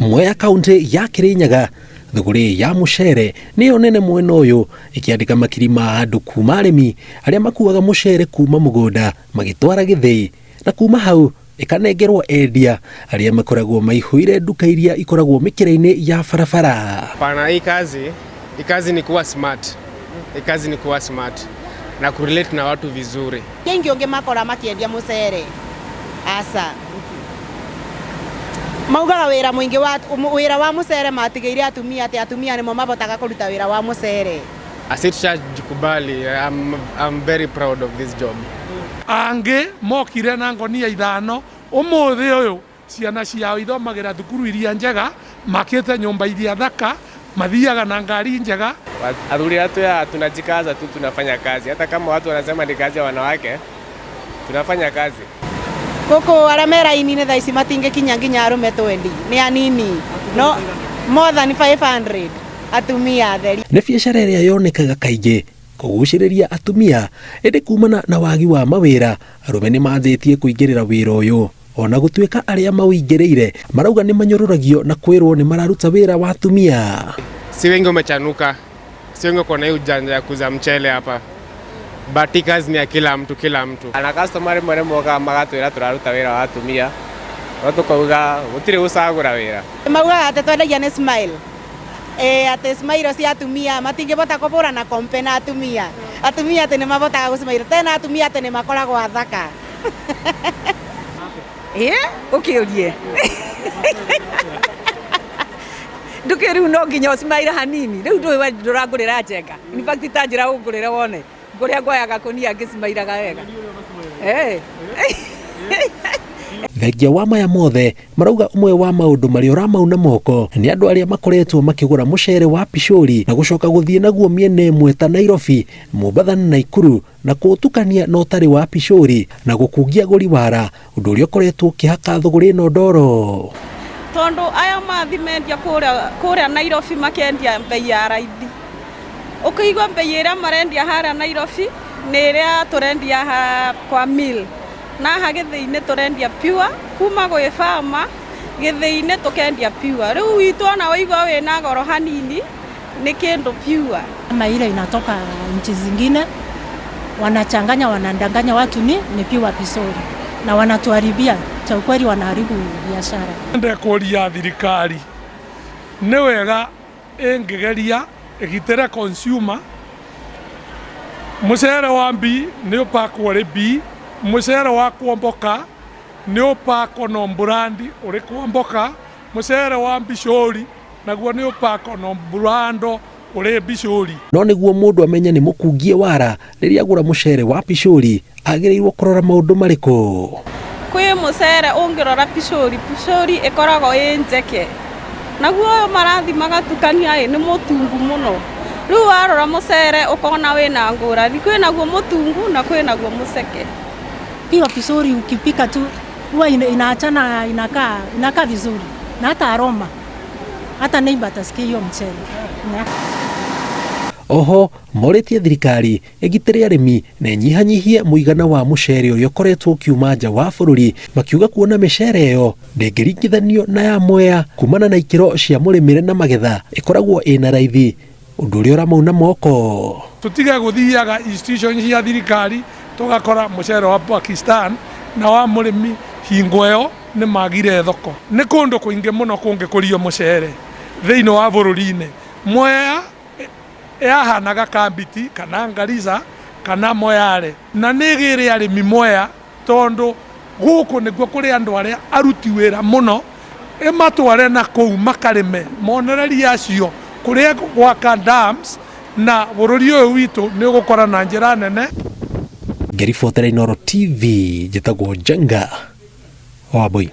Mwea kaunti ya Kirinyaga thuguri ya mucere niyo nene mwena uyu ikiandika makiri ma andu kuma arimi aria makuaga mucere kuma mugunda magitwara Githii na kuma hau ikanengerwo endia aria makoragwo maihuire nduka iria ikoragwo mikire-ini ya barabara. Pana hii kazi ni kuwa smart. Hii kazi ni kuwa smart na kurelate na watu vizuri. Kengi onge makora makiendia mucere asa maugaga wira mwingi wa mucere matigeire atumia ati atumia nimo mabotaga kuruta wira wa mucere. Asitujikubali. I'm very proud of this job. Ange mokire na ngonia ithano umuthi uyu ciana ciao ithomagira thukuru iria njega makite nyumba iria thaka mathiaga na ngari njega. Athuri atu tunajikaza tu, tunafanya kazi hata kama watu wanasema ni kazi ya wanawake, tunafanya kazi. Koko aramera inine thaa ici matingikinya nginya arume 20 ni anini no more than 500 atumia theri. Ni biacara iria yonekaga kaingi kuguciriria atumia indi kumana na wagi wa mawira arume ni manjitie kuingirira wira uyu ona gutuika aria mawingiriire marauga ni manyururagio na kwirwo ni mararuta wira wa atumia. Si wengi umechanuka, si wengi kona hii ujanja ya kuza mchele hapa. But kazi ni ya kila mtu. Ana customer mwere moga magatwira turaruta wira wa atumia. Watu kauga gutire usagura wira. Mauga ate twendagia ni smile. Ate smile cia atumia matingibota kubura na kompe na atumia. Atumia ate ni mabotaga gusmile tena atumia ate ni makoragwo athaka. Ukiurie. Ndukiru no nginya smile hanini. Riu nduragurira njenga. In fact tanjira ugurira wone. Kuria ngoyaga kunia ngisimairaga wega. Thengia wa maya mothe marauga umwe wa maundu maria uramauna moko ni andu aria makoretwo makigura mucere wa Pishori na gucoka guthie naguo miene imwe ta Nairobi, Mombasa na Nakuru na kuutukania na utari wa Pishori na gukungia guri wara undu uria ukoretwo kihaka thuguri no ndoro. Tondu aya mathimendia kuria Nairobi makendia mbei ya raithi. Ukiigwa mbei iria marendia hara Nairobi ni iria turendia kwa mill na ha Githii-ini turendia pure kuma gwi farmer Githii-ini tukendia pure. Riu witu ona waigwa wina goro hanini ni kindu pure. Kama ile inatoka nchi zingine wanachanganya wanandanganya watu ni pure Pishori na wanatuharibia, cha ukweli wanaharibu biashara. Nde kuria thirikari ni wega ingigeria igitere consumer mucere wa mbi ni upakwo ri mbi, mucere wa kwomboka ni upakwo no brandi uri kwomboka, mucere wa Pishori naguo ni upakwo no brando uri Pishori. No niguo mundu amenya ni mukungie wara riria agura mucere wa Pishori agirirwo kurora maundu mariku. Kwi mucere ungirora Pishori ikoragwo njeke naguo marathi magatukania ni mutungu muno. Riu warora mucere ukona wina ngurani, kwinaguo mutungu na kwinaguo muceke. Hiyo Pishori ukipika tu huwa inaachana, inakaa vizuri na hata aroma, hata neighbor atasikia hiyo mchele. Oho moritie thirikari igitire arimi na nyihanyihie muigana wa mucere uria ukoretwo kiuma nja wa bururi, makiuga kuona micere iyo ndingiringithanio na ya Mwea kumana na ikiro cia murimire na magetha ikoragwo ina raithi, undu uria uramauna moko. Tutige guthiaga institutions cia thirikari tugakora mucere wa Pakistan na wa murimi hingo iyo ni magire thoko. Ni kundu kuingi muno kungikurio mucere thiini wa bururi-ini. Mwea yahanaga Kambiti kana Ngariza kana Moyale na nigire arimi Mwea tondu guku niguo kuri andu aria aruti wira muno imatware na kou makarime monereria acio kuria gwaka dams na bururi uyu witu ni ugukora na njira nene. Ngiribotera Inooro TV, njitagwo Jenga Wambui.